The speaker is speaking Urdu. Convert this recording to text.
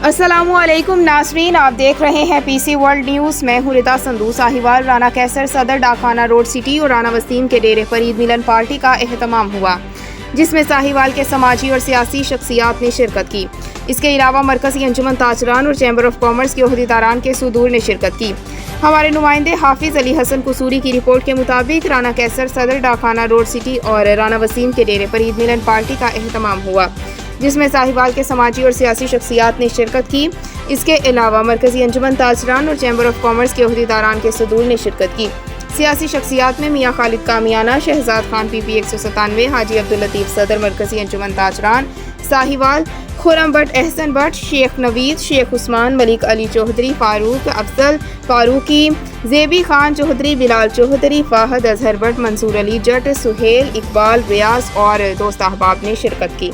السلام علیکم ناظرین، آپ دیکھ رہے ہیں پی سی ورلڈ نیوز۔ میں ہوں ردا سندھو۔ ساہیوال رانا کیسر صدر ڈاکخانہ روڈ سٹی اور رانا وسیم کے ڈیرے پر عید ملن پارٹی کا اہتمام ہوا، جس میں ساہیوال کے سماجی اور سیاسی شخصیات نے شرکت کی۔ اس کے علاوہ مرکزی انجمن تاجران اور چیمبر آف کامرس کے عہدیداران کے صدور نے شرکت کی۔ ہمارے نمائندے حافظ علی حسن قصوری کی رپورٹ کے مطابق رانا کیسر صدر ڈاکخانہ روڈ سٹی اور رانا وسیم کے ڈیرے پر عید ملن پارٹی کا اہتمام ہوا، جس میں ساہیوال کے سماجی اور سیاسی شخصیات نے شرکت کی۔ اس کے علاوہ مرکزی انجمن تاجران اور چیمبر آف کامرس کے عہدیداران کے صدور نے شرکت کی۔ سیاسی شخصیات میں میاں خالد کامیانہ، شہزاد خان پی پی 197، حاجی عبداللطیف صدر مرکزی انجمن تاجران ساہیوال، خرم but, Ahsan but, Sheikh Naveed, Sheikh Usman, Malik Ali Chaudhry, Farooq, Afzal Farooqui, Zebi Khan Chaudhry, Bilal Chaudhry, فاہد Azhar but, منصور علی جٹ، سہیل، اقبال، ریاض اور دوست احباب نے شرکت کی۔